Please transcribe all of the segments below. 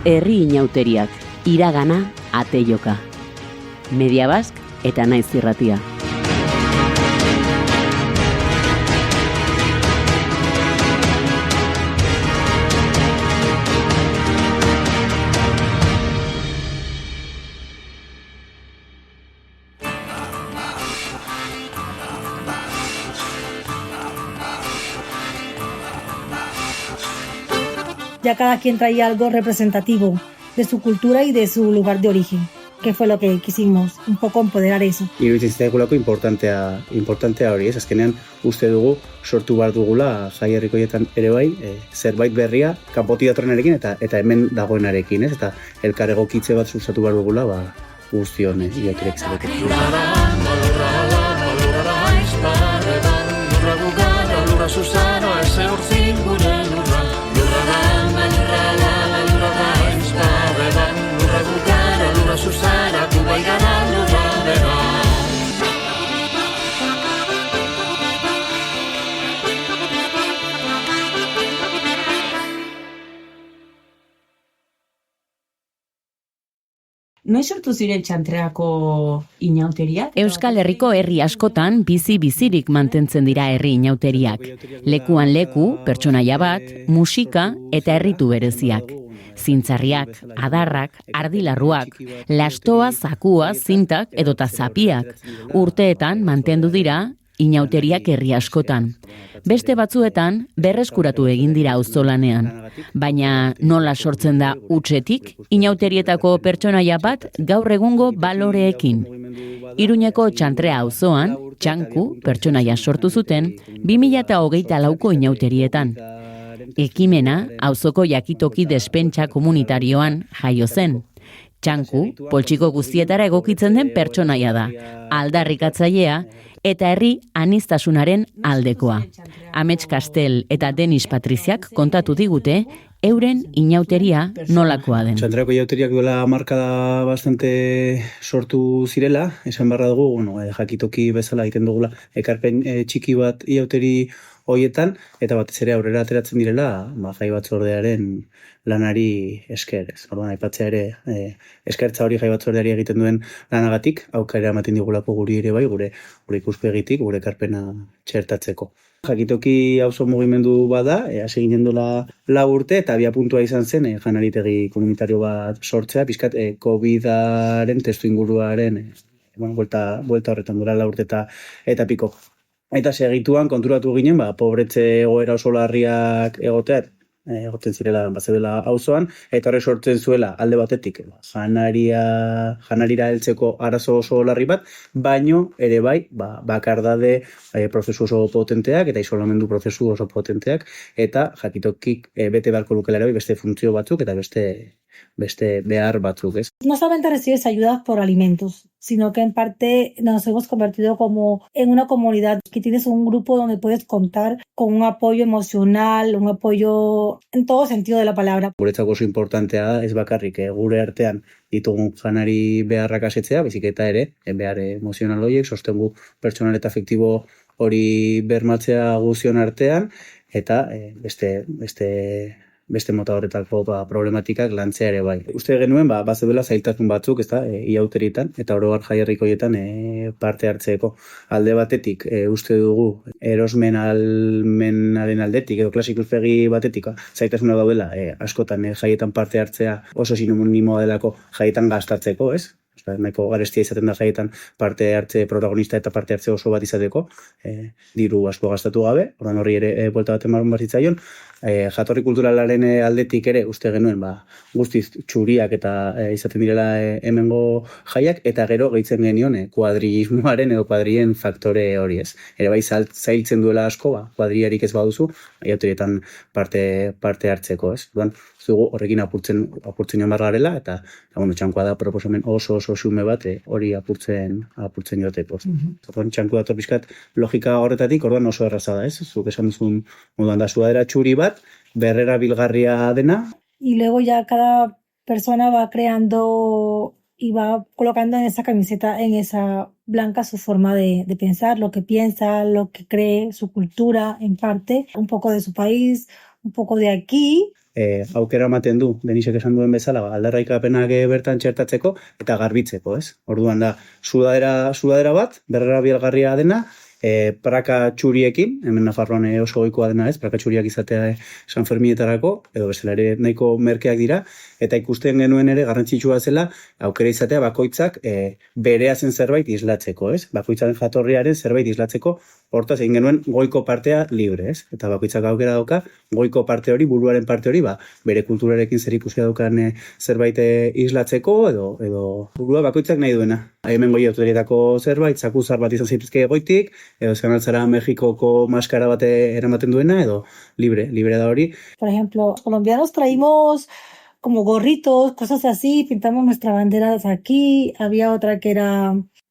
Herri inauteriak, iragana, ateioka. Media Bask eta Naiz Irratia. Ya cada quien traía algo representativo de su cultura y de su lugar de origen, que fue lo que quisimos, un poco empoderar eso. Iruditzen zitzaigulako importantea hori, ez? Azkenean uste dugu sortu behar dugula jai herrikoietan ere bai, zerbait berria kanpotik datorrenarekin eta hemen dagoenarekin, ez? Eta elkar egokitze bat sustatu behar dugula, guztion iauteriak izateko. Noiz sortu ziren Txantreako inauteriak? Euskal Herriko herri askotan bizirik mantentzen dira herri inauteriak. Lekuan leku, pertsonaia bat, musika eta herritu bereziak. Zintzarriak, adarrak, ardilarruak, lastoa, zakua, zintak edota zapiak. Urteetan mantendu dira inauteriak herri askotan. Beste batzuetan berreskuratu egin dira auzolanean. Baina nola sortzen da hutsetik inauterietako pertsonaia bat gaur egungo baloreekin. Iruñeko Txantrea auzoan, Txanku pertsonaia sortu zuten 2024ko inauterietan. Ekimena auzoko jakitoki despentsa komunitarioan jaio zen. Txanku, poltsiko guztietara egokitzen den pertsonaia da, aldarrikatzailea eta herri aniztasunaren aldekoa. Amets Kastel eta Denis Patriziak kontatu digute euren inauteria nolakoa den. Txantreako inauteriak duela markada bastante sortu zirela, esan barra dugu, jakitoki bezala egiten dugula ekarpen txiki bat inauteri hoietan, eta batez ere aurrera ateratzen direla, jai batzordearen lanari esker. Orduan, aipatzea ere, eskertza hori jai batzordeari egiten duen lanagatik, aukera ematen digulako guri ere bai, gure ikuspegitik, gure ekarpena txertatzeko. Jakitoki auzo mugimendu bada, hasi ginen dola 4 urte, eta abiapuntua izan zen, janaritegi komunitario bat sortzea, pixkat COVID-aren testu inguruaren, buelta horretan dura 4 urte eta piko. Eta segituan konturatu ginen, pobretze egoera oso larriak egoten zirela bazedela auzoan, eta horre sortzen zuela alde batetik janarira heltzeko arazo oso larri bat, baino ere bai, bakardade prozesu oso potenteak eta isolamendu prozesu oso potenteak, eta jakitokik bete beharko lukela ere bai beste funtzio batzuk eta beste behar batzuk, ez? No solamente recibes ayudas por alimentos, sino que en parte nos hemos convertido como en una comunidad que tienes un grupo donde puedes contar con un apoyo emocional, un apoyo en todo sentido de la palabra. Guretzako oso importantea da, ez bakarrik gure artean ditugun janari beharrak asetzea, baizik eta ere, behar emozional horiek, sostengu pertsonal eta afektibo hori bermatzea guztion artean, eta beste mota horretako problematikak lantzea ere bai. Uste genuen, bazedela zailtasun batzuk, ezta, iauteritan, eta oroar jai herrikoietan parte hartzeko. Alde batetik, uste dugu, erosmen almenaren aldetik, edo klasik ikuspegi batetik, zailtasuna daudela, askotan jaietan parte hartzea oso sinonimoa delako jaietan gastatzeko, ez? Nahiko garestia izaten da jaietan parte hartze protagonista eta parte hartze oso bat izateko, diru asko gastatu gabe, ordan horri ere buelta bat eman barzitzaion, jatorri kulturalaren aldetik ere uste genuen, guztiz txuriak eta izaten direla hemengo jaiak, eta gero gehitzen genion kuadrillismoaren edo kuadrien faktore hori ez. Ere bai zailtzen duela asko, kuadriarik ez baduzu, iauterietan parte hartzeko ez. Ordan, horrekin apurtzen joan bargarela, eta Txankoa da proposamen oso xume bat hori apurtzen joteko. Txankoa dator pixkat logika horretatik, orduan oso erraza da, ez? Zuk esan duzun moduan da sudadera txuri bat, berrera bilgarria dena. Y luego ya cada persona va creando y va colocando en esa camiseta, en esa blanca, su forma de pensar, lo que piensa, lo que cree, su cultura, en parte, un poco de su país, un poco de aquí. aukera ematen du, Denisek esan duen bezala, aldarrikapenak bertan txertatzeko eta garbitzeko, ez? Orduan da, sudadera bat, berrerabilgarria dena, praka txuriekin, hemen Nafarroan oso goikoa dena ez, praka txuriak izatea San Ferminetarako, edo bezala ere nahiko merkeak dira, eta ikusten genuen ere garrantzitsua zela, aukera izatea bakoitzak berea zen zerbait islatzeko, ez? Bakoitzaren jatorriaren zerbait islatzeko, hortaz egin genuen goiko partea libre, ez? Eta bakoitzak aukera dauka, goiko parte hori, buruaren parte hori, bere kulturarekin zer ikusia daukan zerbait islatzeko, edo burua bakoitzak nahi duena. Hemen goi autorietako zerbait, zakuzar bat izan zituzke goitik, edo eskanaltzara Mexikoko maskara bate eramaten duena, edo libre da hori. Por ejemplo, los colombianos traímos como gorritos, cosas así, pintamos nuestras banderas aquí, había otra que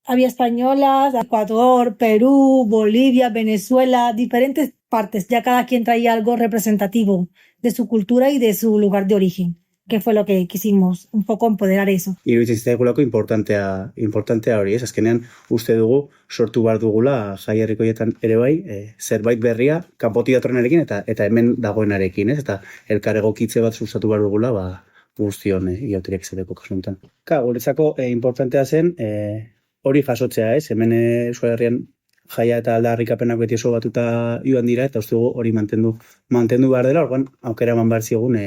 había españolas, Ecuador, Perú, Bolivia, Venezuela, diferentes partes, ya cada quien traía algo representativo de su cultura y de su lugar de origen. Que fue lo que quisimos, un poco empoderar eso. Iruditzen zitzaigulako importantea hori, ez? Azkenean uste dugu sortu behar dugula jai herrikoietan ere bai, zerbait berria kanpotik datorrenarekin eta hemen dagoenarekin, ez? Eta elkar egokitze bat sustatu behar dugula, guztion iauteriak izateko kasu honetan. Guretzako importantea zen hori jasotzea, ez? Hemen Euskal Herrian jaia eta aldarrikapenak beti oso batuta joan dira, eta uste dugu hori mantendu behar dela, orduan aukera eman behar zigun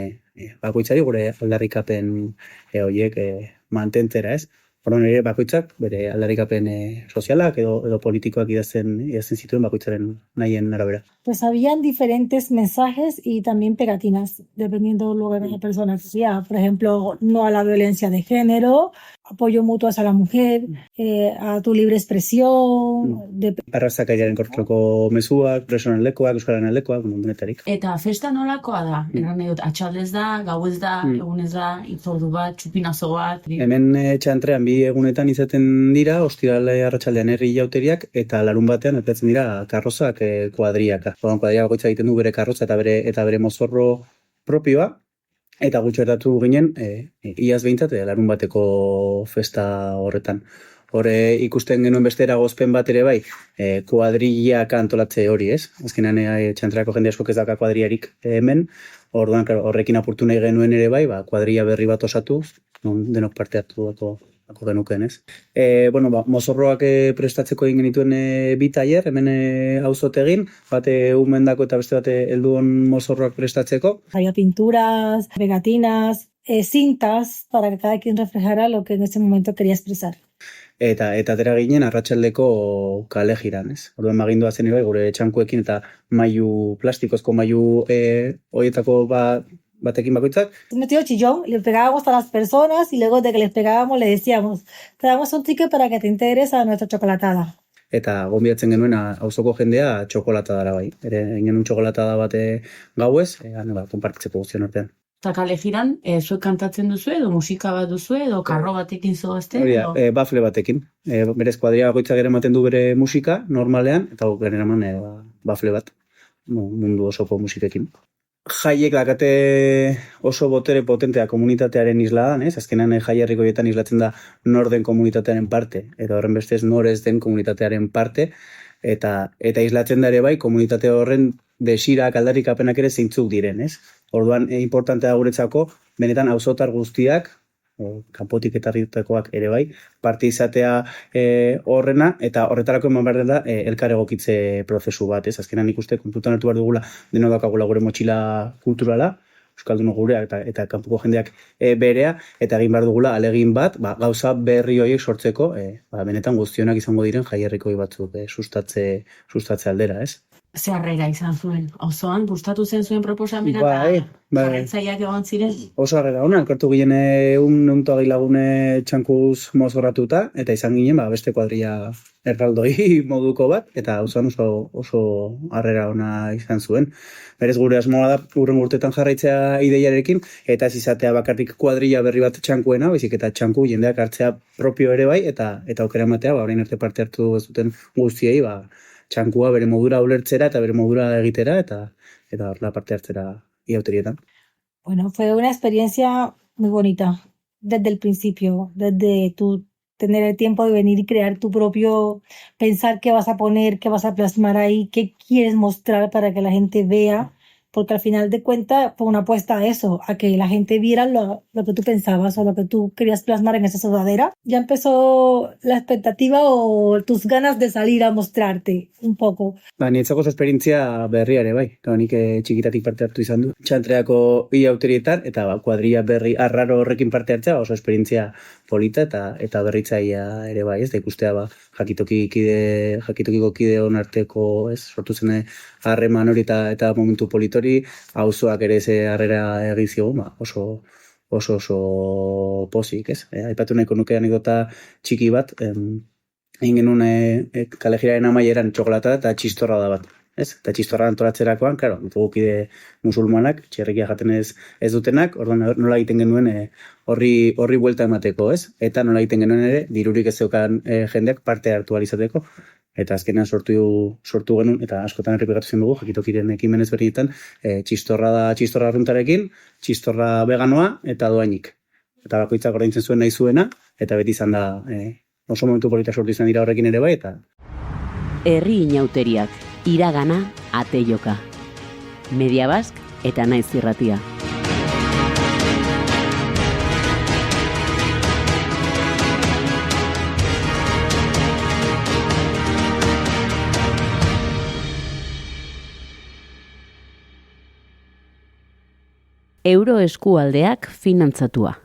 bakoitzari gure aldarrikapen horiek mantentzera, ez? Orduan ere bakoitzak bere aldarrikapen sozialak edo politikoak idazten zituen bakoitzaren nahien arabera. Pues habían diferentes mensajes y también pegatinas, dependiendo del lugar de la persona. Ya, por ejemplo, no a la violencia de género, apoyo mutuo a la mujer, a tu libre expresión. Arrazakaiaren kontrako mezuak, presoen aldekoak, euskararen aldekoak, denetarik. Eta festa nolakoa da? Erran edot, atxaldez da, gauez da, egunez da, itzordu bat, txupinazo bat. Hemen txantrean bi egunetan izaten dira, ostirale arratsaldean herri jauteriak, eta larun batean epetzen dira karrozak kuadriaka. Kuadria bakoitza egiten du bere karroza eta bere mozorro propioa, eta gutxo eratu ginen, iaz behintzat, larun bateko festa horretan. Hore ikusten genuen bestera gozpen bat ere bai, kuadriak antolatze hori, ez? Azkenean txantreako jende asko ez daka kuadriarik hemen, orduan horrekin apurtu nahi genuen ere bai, kuadria berri bat osatu, denok parte hartu genuken, ez? Mozorroak prestatzeko egin genituen bi tailer, hemen auzotegin, bate umendako eta beste bate helduen mozorroak prestatzeko. Había pinturas, pegatinas, cintas, para que cada quien reflejara lo que en ese momento quería expresar. Eta atera ginen arratsaldeko kale jiran, ez? Orduan magindua zen bai gure txankuekin eta plastikozko mailu horietako batekin bakoitzak. Metido chillón, le pegábamos a las personas y luego de que les pegábamos le decíamos, te damos un ticket para que te integres a nuestra chocolatada. Eta gonbidatzen genuen auzoko jendea txokolatadara bai. Egin un txokolatada bate gauez, konpartitzeko guztion artean. Eta kale jiran, zuek kantatzen duzu edo musika bat duzu edo karro batekin zoazte? Bafle batekin. Berez kuadria bakoitzak ere ematen du bere musika, normalean, eta garen eman bafle bat, mundu osoko musikekin. Jaiek dakate oso botere potentea komunitatearen isladan, ez? Azkenean jai herrikoietan islatzen da nor den komunitatearen parte, eta horren bestez nor ez den komunitatearen parte, eta islatzen da ere bai komunitate horren desirak aldarrikapenak ere zeintzuk diren, ez? Orduan, importantea guretzako, benetan auzotar guztiak, kanpotik etarritakoak ere bai, parte izatea horrena, eta horretarako eman behar da elkar egokitze prozesu bat, ez? Azkenan ikuste kontutan hartu behar dugula, deno dakagula gure motxila kulturala, euskalduno gurea eta kanpoko jendeak berea, eta egin behar dugula alegin bat, gauza berri horiek sortzeko, benetan guztionak izango diren jai herrikoi batzuk sustatze aldera, ez? Ze harrera izan zuen? Osoan, gustatu zen zuen proposamena eta jarraitzaileak egon ziren? Oso harrera hona, elkartu ginen untoagi lagune txankuz mozorratuta, eta izan ginen beste kuadria erraldoi moduko bat, eta osoan oso harrera hona izan zuen. Berez gure asmoa da urren urtetan jarraitzea ideiarekin, eta ez izatea bakarrik kuadria berri bat txankuena, baizik eta txanku jendeak hartzea propio ere bai, eta aukera ematea, orain arte parte hartu ez duten guztiei, txankua bere modura ulertzera eta bere modura egitera eta horrela parte hartzera iauterietan. Bueno, fue una experiencia muy bonita desde el principio, desde tu tener el tiempo de venir y crear tu propio, pensar qué vas a poner, qué vas a plasmar ahí, qué quieres mostrar para que la gente vea porque al final de cuentas fue una apuesta a eso, a que la gente viera lo que tú pensabas o lo que tú querías plasmar en esa sudadera. Ya empezó la expectativa o tus ganas de salir a mostrarte un poco. Niretzako oso esperientzia berria ere bai. Nik txikitatik parte hartu izan du. Txantreako auterietan eta kuadrilla berri arraro horrekin parte hartzea oso esperientzia polita eta berritzailea ere bai, ez da ikustea jakitokiko kideon arteko, ez, sortu zen harreman hori eta momentu politori, auzoak ere ze harrera egin zigun, oso pozik, ez? Aipatu nahiko nuke anekdota txiki bat, egin genuen kalejiraren amaieran txokolata eta txistorra da bat. Ez? Eta txistorra antolatzerakoan, klaro, ditugu kide musulmanak, txerrikia jaten ez dutenak, orduan nola egiten genuen horri buelta emateko, ez? Eta nola egiten genuen ere, dirurik ez zeukan jendeak parte hartu ahal izateko. Eta azkenean sortu genuen, eta askotan errepikatu zen dugu, jakitokiren ekimenez berrietan, txistorra da txistorra arruntarekin, txistorra veganoa eta doainik. Eta bakoitzak ordaintzen zuen nahi zuena, eta beti izan da oso momentu polita sortu izan dira horrekin ere bai, eta... Herri inauteriak, iragana, ate joka. Media Bask eta Naiz Irratia. Euro eskualdeak finantzatua.